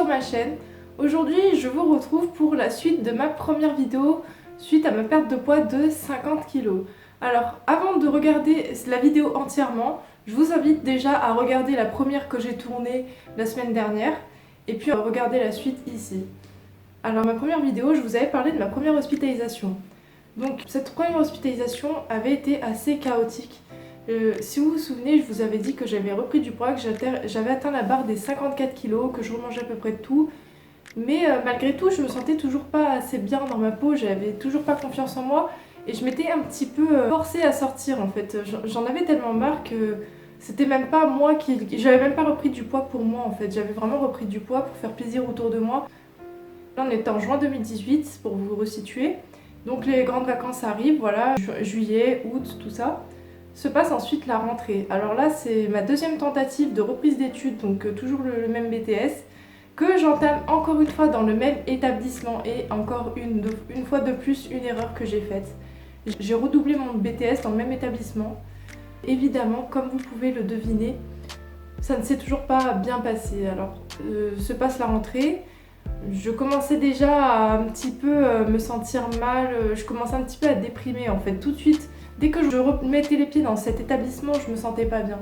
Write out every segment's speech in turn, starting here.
ma chaîne. Aujourd'hui je vous retrouve pour la suite de ma première vidéo suite à ma perte de poids de 50 kg. Alors avant de regarder la vidéo entièrement, je vous invite déjà à regarder la première que j'ai tournée la semaine dernière et puis à regarder la suite ici. Alors ma première vidéo, je vous avais parlé de ma première hospitalisation. Donc cette première hospitalisation avait été assez chaotique. Si vous vous souvenez, je vous avais dit que j'avais repris du poids, que j'avais atteint la barre des 54 kg, que je remangeais à peu près de tout. Mais malgré tout, je me sentais toujours pas assez bien dans ma peau, j'avais toujours pas confiance en moi. Et je m'étais un petit peu forcée à sortir en fait. J'en avais tellement marre que c'était même pas moi qui... J'avais même pas repris du poids pour moi en fait. J'avais vraiment repris du poids pour faire plaisir autour de moi. Là on était en juin 2018 pour vous resituer. Donc les grandes vacances arrivent, voilà, juillet, août, tout ça. Se passe ensuite la rentrée. Alors là c'est ma deuxième tentative de reprise d'études, donc toujours le même BTS, que j'entame encore une fois dans le même établissement et encore une fois de plus une erreur que j'ai faite. J'ai redoublé mon BTS dans le même établissement. Évidemment, comme vous pouvez le deviner, ça ne s'est toujours pas bien passé. Alors se passe la rentrée. Je commençais déjà à un petit peu me sentir mal, je commençais un petit peu à déprimer en fait. Tout de suite, dès que je remettais les pieds dans cet établissement, je me sentais pas bien.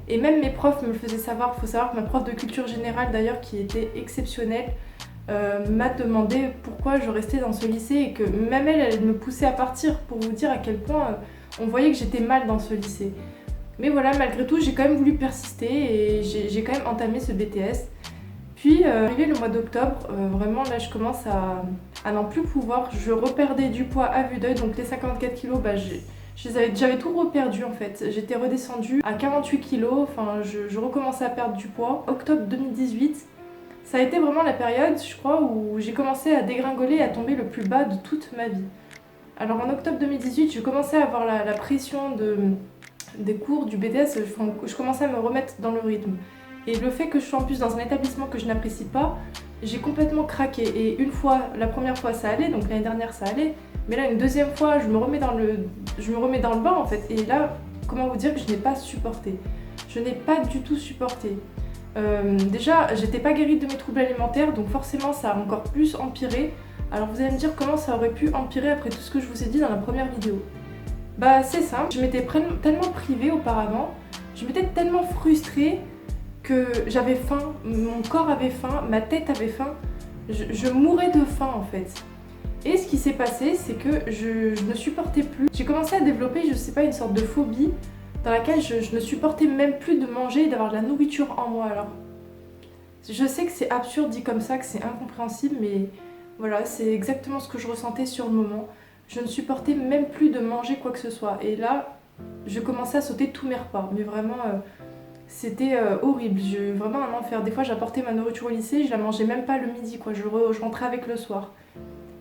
Et même mes profs me le faisaient savoir. Il faut savoir que ma prof de culture générale d'ailleurs, qui était exceptionnelle, m'a demandé pourquoi je restais dans ce lycée et que même elle me poussait à partir pour vous dire à quel point on voyait que j'étais mal dans ce lycée. Mais voilà, malgré tout, j'ai quand même voulu persister et j'ai quand même entamé ce BTS. Puis arrivé le mois d'octobre, vraiment là je commence à n'en plus pouvoir. Je reperdais du poids à vue d'œil, donc les 54 kg, j'avais tout reperdu en fait. J'étais redescendue à 48 kg, enfin je recommençais à perdre du poids. Octobre 2018, ça a été vraiment la période, je crois, où j'ai commencé à dégringoler et à tomber le plus bas de toute ma vie. Alors en octobre 2018, je commençais à avoir la pression des cours du BTS, je commençais à me remettre dans le rythme. Et le fait que je sois en plus dans un établissement que je n'apprécie pas, j'ai complètement craqué. Et une fois, la première fois ça allait, donc l'année dernière ça allait, mais là une deuxième fois je me remets dans le bain en fait. Et là, comment vous dire que je n'ai pas supporté. Je n'ai pas du tout supporté. Déjà, j'étais pas guérie de mes troubles alimentaires, donc forcément ça a encore plus empiré. Alors vous allez me dire comment ça aurait pu empirer après tout ce que je vous ai dit dans la première vidéo. Bah c'est simple, je m'étais tellement privée auparavant, je m'étais tellement frustrée que j'avais faim, mon corps avait faim, ma tête avait faim, je mourais de faim en fait. Et ce qui s'est passé, c'est que je ne supportais plus. J'ai commencé à développer, je sais pas, une sorte de phobie dans laquelle je ne supportais même plus de manger et d'avoir de la nourriture en moi. Alors, je sais que c'est absurde dit comme ça, que c'est incompréhensible, mais voilà, c'est exactement ce que je ressentais sur le moment. Je ne supportais même plus de manger quoi que ce soit. Et là, je commençais à sauter tous mes repas, mais vraiment... C'était horrible, vraiment un enfer. Des fois j'apportais ma nourriture au lycée, je la mangeais même pas le midi, quoi. Je rentrais avec le soir.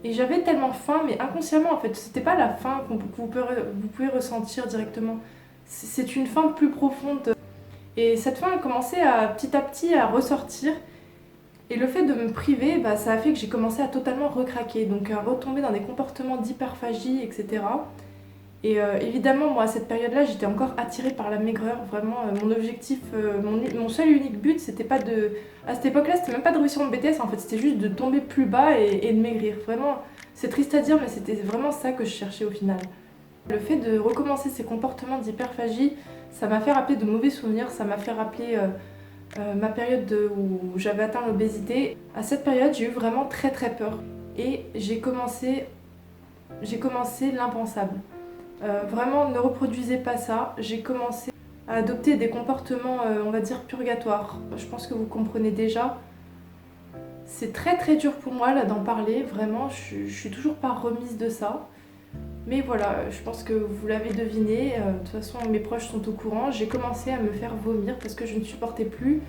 Et j'avais tellement faim, mais inconsciemment en fait. C'était pas la faim que vous pouvez ressentir directement. C'est une faim plus profonde. Et cette faim a commencé petit à petit à ressortir. Et le fait de me priver, ça a fait que j'ai commencé à totalement recraquer. Donc à retomber dans des comportements d'hyperphagie, etc. Et évidemment, moi à cette période-là, j'étais encore attirée par la maigreur. Vraiment, mon objectif, mon seul et unique but, c'était pas de... À cette époque-là, c'était même pas de réussir mon BTS, en fait, c'était juste de tomber plus bas et de maigrir. Vraiment, c'est triste à dire, mais c'était vraiment ça que je cherchais au final. Le fait de recommencer ces comportements d'hyperphagie, ça m'a fait rappeler de mauvais souvenirs, ça m'a fait rappeler ma période où j'avais atteint l'obésité. À cette période, j'ai eu vraiment très très peur. Et j'ai commencé l'impensable. Vraiment ne reproduisez pas ça. J'ai commencé à adopter des comportements, on va dire, purgatoires. Je pense que vous comprenez déjà. C'est très très dur pour moi là d'en parler, vraiment, je suis toujours pas remise de ça. Mais voilà, je pense que vous l'avez deviné, de toute façon mes proches sont au courant. J'ai commencé à me faire vomir parce que je ne supportais plus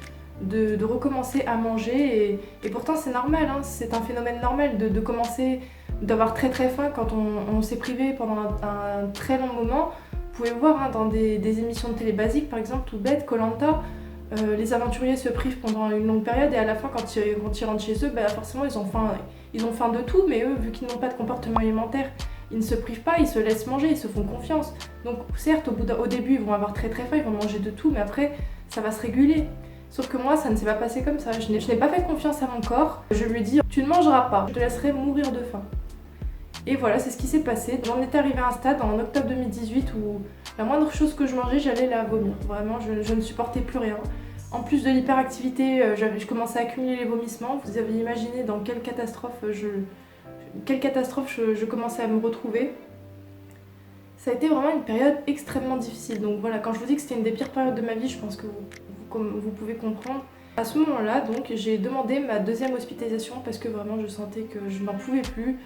de recommencer à manger. Et pourtant c'est normal, hein, c'est un phénomène normal de commencer... d'avoir très très faim quand on s'est privé pendant un très long moment. Vous pouvez voir dans des émissions de télé basiques par exemple, tout bête, Koh Lanta, les aventuriers se privent pendant une longue période et à la fin quand ils rentrent chez eux, forcément ils ont faim de tout, mais eux vu qu'ils n'ont pas de comportement alimentaire, ils ne se privent pas, ils se laissent manger, ils se font confiance. Donc certes au début ils vont avoir très très faim, ils vont manger de tout, mais après ça va se réguler. Sauf que moi, ça ne s'est pas passé comme ça. Je n'ai pas fait confiance à mon corps. Je lui ai dit, tu ne mangeras pas, je te laisserai mourir de faim. Et voilà, c'est ce qui s'est passé. J'en étais arrivée à un stade en octobre 2018 où la moindre chose que je mangeais, j'allais la vomir. Vraiment, je ne supportais plus rien. En plus de l'hyperactivité, je commençais à accumuler les vomissements. Vous avez imaginé dans quelle catastrophe je commençais à me retrouver. Ça a été vraiment une période extrêmement difficile. Donc voilà, quand je vous dis que c'était une des pires périodes de ma vie, je pense que vous pouvez comprendre. À ce moment-là, donc, j'ai demandé ma deuxième hospitalisation parce que vraiment je sentais que je n'en pouvais plus.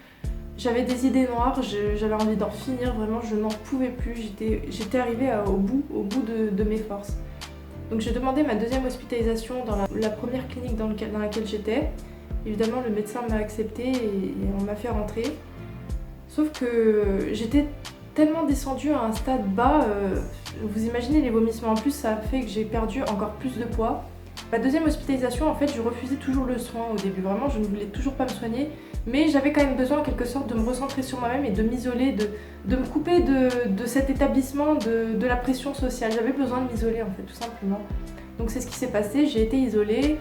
J'avais des idées noires, j'avais envie d'en finir, vraiment je n'en pouvais plus. J'étais arrivée au bout de mes forces. Donc j'ai demandé ma deuxième hospitalisation dans la première clinique dans laquelle j'étais. Évidemment, le médecin m'a accepté et on m'a fait rentrer. Sauf que j'étais tellement descendue à un stade bas, vous imaginez les vomissements. En plus, ça a fait que j'ai perdu encore plus de poids. Ma deuxième hospitalisation, en fait, je refusais toujours le soin au début. Vraiment, je ne voulais toujours pas me soigner. Mais j'avais quand même besoin, en quelque sorte, de me recentrer sur moi-même et de m'isoler, de me couper de cet établissement, de la pression sociale. J'avais besoin de m'isoler, en fait, tout simplement. Donc c'est ce qui s'est passé, j'ai été isolée,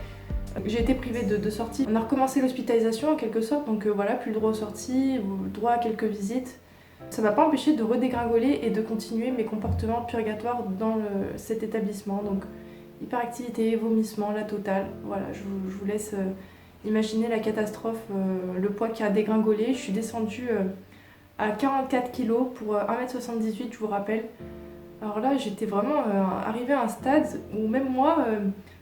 j'ai été privée de sortie. On a recommencé l'hospitalisation, en quelque sorte, donc voilà, plus le droit aux sorties, droit à quelques visites. Ça m'a pas empêché de redégringoler et de continuer mes comportements purgatoires dans cet établissement. Donc hyperactivité, vomissement, la totale. Voilà, je vous laisse imaginer la catastrophe, le poids qui a dégringolé. Je suis descendue à 44 kg pour 1m78, je vous rappelle. Alors là, j'étais vraiment arrivée à un stade où même moi,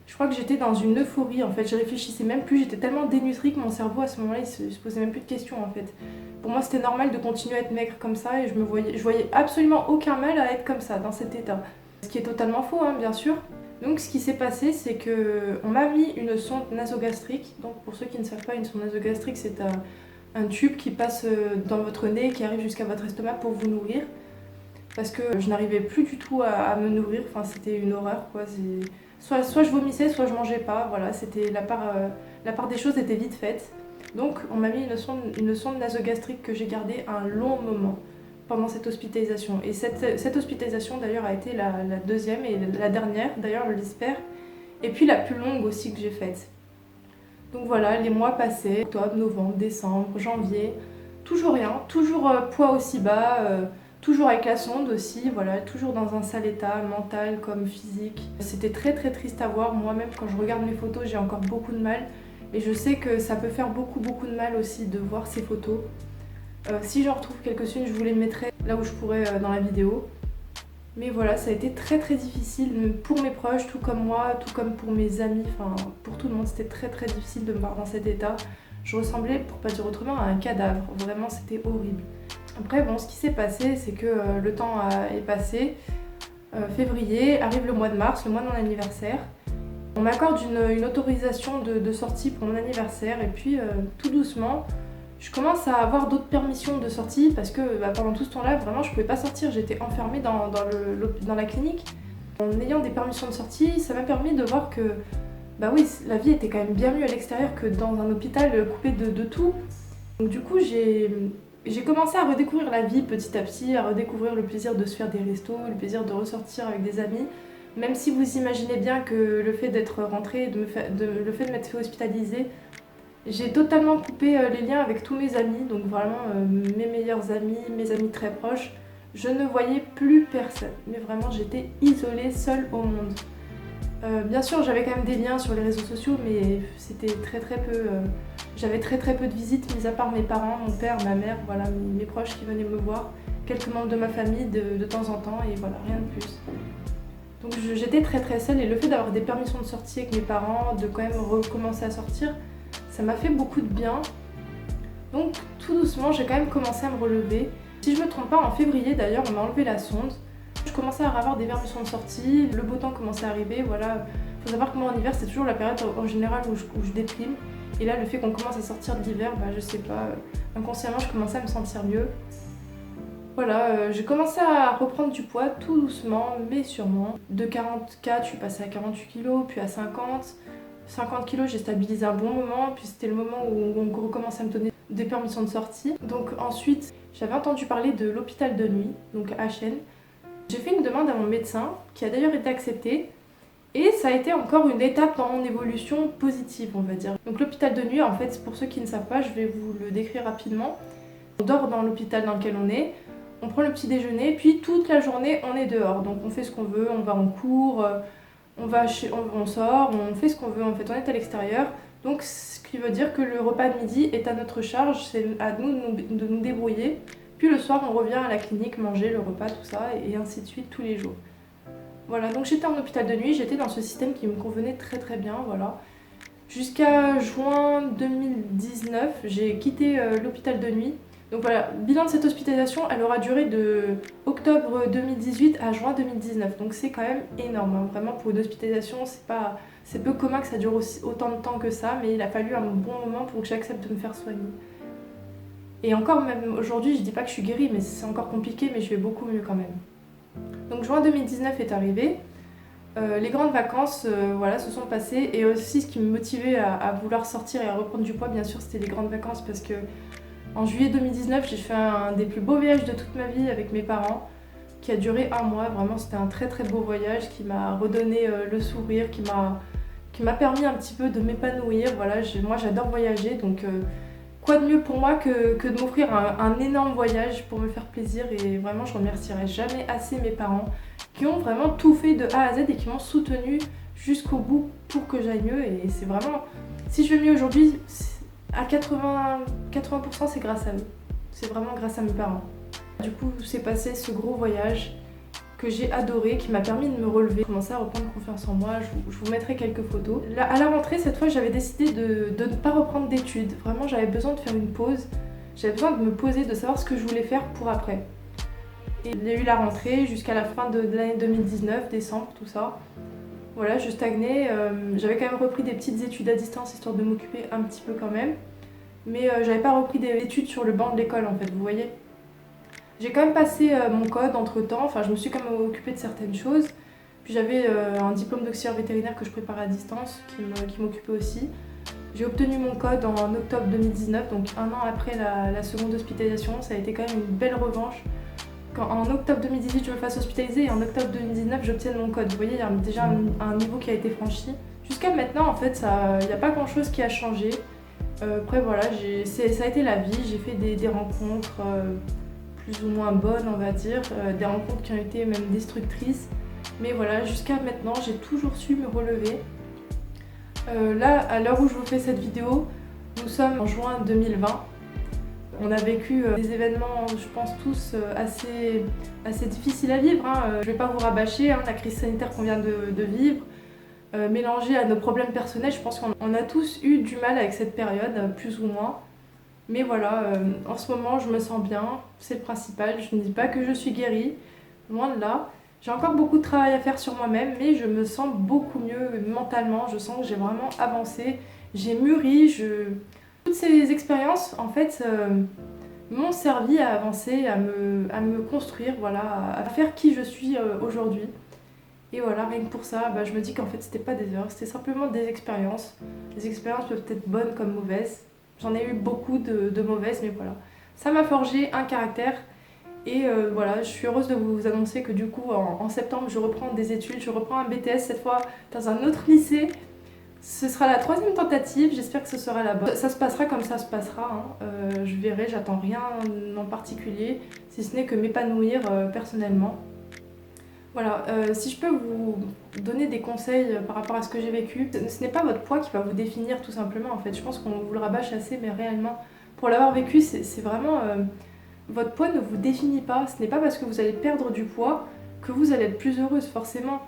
je crois que j'étais dans une euphorie en fait. Je réfléchissais même plus, j'étais tellement dénutrie que mon cerveau à ce moment-là, il se posait même plus de questions en fait. Pour moi, c'était normal de continuer à être maigre comme ça et je voyais absolument aucun mal à être comme ça, dans cet état. Ce qui est totalement faux, hein, bien sûr. Donc ce qui s'est passé, c'est qu'on m'a mis une sonde nasogastrique. Donc pour ceux qui ne savent pas, une sonde nasogastrique, c'est un tube qui passe dans votre nez, qui arrive jusqu'à votre estomac pour vous nourrir. Parce que je n'arrivais plus du tout à me nourrir, enfin c'était une horreur quoi. Soit je vomissais, soit je mangeais pas, voilà, c'était la part des choses était vite faite. Donc on m'a mis une sonde nasogastrique que j'ai gardée un long moment pendant cette hospitalisation. Et cette hospitalisation d'ailleurs a été la deuxième et la dernière, d'ailleurs je l'espère, et puis la plus longue aussi que j'ai faite. Donc voilà, les mois passaient, octobre, novembre, décembre, janvier, toujours rien, toujours poids aussi bas, toujours avec la sonde aussi, voilà, toujours dans un sale état, mental comme physique. C'était très très triste à voir, moi-même quand je regarde mes photos j'ai encore beaucoup de mal. Et je sais que ça peut faire beaucoup de mal aussi de voir ces photos. Si j'en retrouve quelques-unes, je vous les mettrai là où je pourrai dans la vidéo. Mais voilà, ça a été très très difficile pour mes proches, tout comme moi, tout comme pour mes amis, enfin pour tout le monde. C'était très très difficile de me voir dans cet état. Je ressemblais, pour pas dire autrement, à un cadavre. Vraiment, c'était horrible. Après, bon, ce qui s'est passé, c'est que le temps est passé. Février, arrive le mois de mars, le mois de mon anniversaire. On m'accorde une autorisation de sortie pour mon anniversaire et puis tout doucement, je commence à avoir d'autres permissions de sortie parce que pendant tout ce temps-là, vraiment, je pouvais pas sortir. J'étais enfermée dans la clinique. En ayant des permissions de sortie, ça m'a permis de voir que, bah oui, la vie était quand même bien mieux à l'extérieur que dans un hôpital coupé de tout. Donc du coup, j'ai commencé à redécouvrir la vie petit à petit, à redécouvrir le plaisir de se faire des restos, le plaisir de ressortir avec des amis. Même si vous imaginez bien que le fait d'être rentrée, le fait de m'être fait hospitaliser, j'ai totalement coupé les liens avec tous mes amis, donc vraiment mes meilleurs amis, mes amis très proches. Je ne voyais plus personne, mais vraiment j'étais isolée, seule au monde. Bien sûr, j'avais quand même des liens sur les réseaux sociaux, mais c'était très peu. J'avais très peu de visites, mis à part mes parents, mon père, ma mère, voilà, mes proches qui venaient me voir, quelques membres de ma famille de temps en temps, et voilà, rien de plus. Donc j'étais très seule et le fait d'avoir des permissions de sortie avec mes parents, de quand même recommencer à sortir, ça m'a fait beaucoup de bien. Donc tout doucement, j'ai quand même commencé à me relever. Si je me trompe pas, en février d'ailleurs, on m'a enlevé la sonde. Je commençais à avoir des permissions de sortie, le beau temps commençait à arriver, voilà. Faut savoir que moi en hiver, c'est toujours la période en général où je déprime. Et là, le fait qu'on commence à sortir de l'hiver, bah je sais pas, inconsciemment, je commençais à me sentir mieux. Voilà, j'ai commencé à reprendre du poids tout doucement, mais sûrement. De 44, je suis passée à 48 kg, puis à 50. 50 kg, j'ai stabilisé un bon moment, puis c'était le moment où on recommençait à me donner des permissions de sortie. Donc ensuite, j'avais entendu parler de l'hôpital de nuit, donc HN. J'ai fait une demande à mon médecin, qui a d'ailleurs été acceptée. Et ça a été encore une étape dans mon évolution positive, on va dire. Donc l'hôpital de nuit, en fait, pour ceux qui ne savent pas, je vais vous le décrire rapidement. On dort dans l'hôpital dans lequel on est, on prend le petit déjeuner, puis toute la journée on est dehors. Donc on fait ce qu'on veut, on va en cours, on sort, on fait ce qu'on veut, en fait on est à l'extérieur. Donc ce qui veut dire que le repas de midi est à notre charge, c'est à nous de nous débrouiller. Puis le soir on revient à la clinique manger le repas, tout ça, et ainsi de suite tous les jours. Voilà, donc j'étais en hôpital de nuit, j'étais dans ce système qui me convenait très très bien, voilà. Jusqu'à juin 2019, j'ai quitté l'hôpital de nuit. Donc voilà, bilan de cette hospitalisation, elle aura duré de octobre 2018 à juin 2019. Donc c'est quand même énorme, hein. Vraiment pour une hospitalisation, c'est peu commun que ça dure autant de temps que ça, mais il a fallu un bon moment pour que j'accepte de me faire soigner. Et encore, même aujourd'hui, je dis pas que je suis guérie, mais c'est encore compliqué, mais je vais beaucoup mieux quand même. Donc juin 2019 est arrivé, les grandes vacances voilà, se sont passées, et aussi ce qui me motivait à vouloir sortir et à reprendre du poids, bien sûr, c'était les grandes vacances, parce que en juillet 2019, j'ai fait un des plus beaux voyages de toute ma vie avec mes parents, qui a duré 1 mois. Vraiment, c'était un très très beau voyage qui m'a redonné le sourire, qui m'a permis un petit peu de m'épanouir. Voilà, moi j'adore voyager, donc quoi de mieux pour moi que de m'offrir un énorme voyage pour me faire plaisir. Et vraiment, je remercierai jamais assez mes parents qui ont vraiment tout fait de A à Z et qui m'ont soutenue jusqu'au bout pour que j'aille mieux. Et c'est vraiment, si je vais mieux aujourd'hui, à 80% c'est grâce à eux. C'est vraiment grâce à mes parents. Du coup, c'est passé ce gros voyage que j'ai adoré, qui m'a permis de me relever, commencer à reprendre confiance en moi. Je vous mettrai quelques photos. Là, à la rentrée, cette fois, j'avais décidé de ne pas reprendre d'études. Vraiment, j'avais besoin de faire une pause. J'avais besoin de me poser, de savoir ce que je voulais faire pour après. Et il y a eu la rentrée jusqu'à la fin de l'année 2019, décembre, tout ça. Voilà, je stagnais. J'avais quand même repris des petites études à distance, histoire de m'occuper un petit peu quand même. Mais j'avais pas repris des études sur le banc de l'école, en fait, vous voyez. J'ai quand même passé mon code entre temps, enfin je me suis quand même occupée de certaines choses. Puis j'avais un diplôme d'auxiliaire vétérinaire que je préparais à distance, qui m'occupait aussi. J'ai obtenu mon code en octobre 2019, donc 1 an après la seconde hospitalisation. Ça a été quand même une belle revanche. Quand en octobre 2018 je me fasse hospitaliser et en octobre 2019 j'obtienne mon code. Vous voyez, il y a déjà un niveau qui a été franchi. Jusqu'à maintenant en fait, il n'y a pas grand chose qui a changé. Après voilà, ça a été la vie, j'ai fait des rencontres plus ou moins bonnes on va dire, des rencontres qui ont été même destructrices. Mais voilà, jusqu'à maintenant j'ai toujours su me relever. Là, à l'heure où je vous fais cette vidéo, nous sommes en juin 2020. On a vécu des événements, je pense tous, assez difficiles à vivre, hein. Je ne vais pas vous rabâcher, hein, la crise sanitaire qu'on vient de vivre, mélangée à nos problèmes personnels, je pense qu'on a tous eu du mal avec cette période, plus ou moins. Mais voilà, en ce moment je me sens bien, c'est le principal. Je ne dis pas que je suis guérie, loin de là. J'ai encore beaucoup de travail à faire sur moi-même, mais je me sens beaucoup mieux mentalement. Je sens que j'ai vraiment avancé, j'ai mûri. Toutes ces expériences, en fait, m'ont servi à avancer, à me construire, voilà, à faire qui je suis aujourd'hui. Et voilà, rien que pour ça, je me dis qu'en fait, c'était pas des erreurs, c'était simplement des expériences. Les expériences peuvent être bonnes comme mauvaises. J'en ai eu beaucoup de mauvaises, mais voilà. Ça m'a forgé un caractère. Et voilà, je suis heureuse de vous annoncer que du coup, en septembre, je reprends des études. Je reprends un BTS, cette fois dans un autre lycée. Ce sera la 3e tentative, j'espère que ce sera la bonne. Ça se passera comme ça se passera, hein. Je verrai, j'attends rien en particulier, si ce n'est que m'épanouir personnellement. Voilà, si je peux vous donner des conseils par rapport à ce que j'ai vécu, ce n'est pas votre poids qui va vous définir tout simplement en fait. Je pense qu'on vous le rabâche assez, mais réellement, pour l'avoir vécu, c'est vraiment... votre poids ne vous définit pas. Ce n'est pas parce que vous allez perdre du poids que vous allez être plus heureuse, forcément.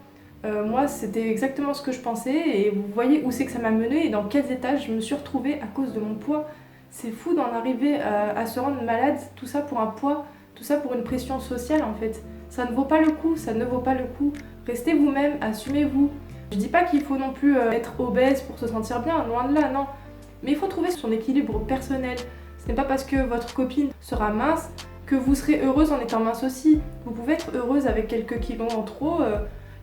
Moi, c'était exactement ce que je pensais, et vous voyez où c'est que ça m'a menée et dans quels états je me suis retrouvée à cause de mon poids. C'est fou d'en arriver à se rendre malade, tout ça pour un poids, tout ça pour une pression sociale en fait. Ça ne vaut pas le coup, ça ne vaut pas le coup. Restez vous-même, assumez-vous. Je dis pas qu'il faut non plus être obèse pour se sentir bien, loin de là, non. Mais il faut trouver son équilibre personnel. Ce n'est pas parce que votre copine sera mince que vous serez heureuse en étant mince aussi. Vous pouvez être heureuse avec quelques kilos en trop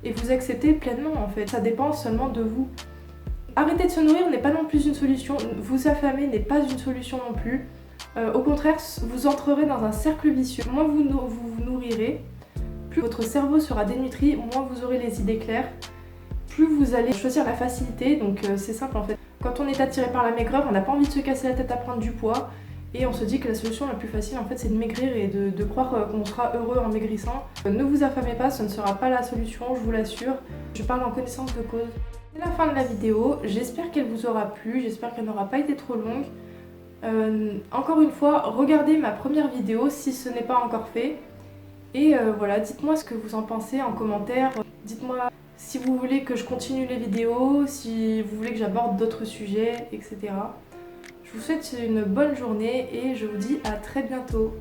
et vous accepter pleinement en fait. Ça dépend seulement de vous. Arrêter de se nourrir n'est pas non plus une solution. Vous affamer n'est pas une solution non plus. Au contraire, vous entrerez dans un cercle vicieux. Moins vous vous nourrirez, plus votre cerveau sera dénutri, moins vous aurez les idées claires, plus vous allez choisir la facilité. Donc c'est simple en fait. Quand on est attiré par la maigreur, on n'a pas envie de se casser la tête à prendre du poids. Et on se dit que la solution la plus facile en fait c'est de maigrir et de croire qu'on sera heureux en maigrissant. Ne vous affamez pas, ce ne sera pas la solution, je vous l'assure. Je parle en connaissance de cause. C'est la fin de la vidéo, j'espère qu'elle vous aura plu, j'espère qu'elle n'aura pas été trop longue. Encore une fois, regardez ma première vidéo si ce n'est pas encore fait. Et voilà, dites-moi ce que vous en pensez en commentaire. Dites-moi si vous voulez que je continue les vidéos, si vous voulez que j'aborde d'autres sujets, etc. Je vous souhaite une bonne journée et je vous dis à très bientôt.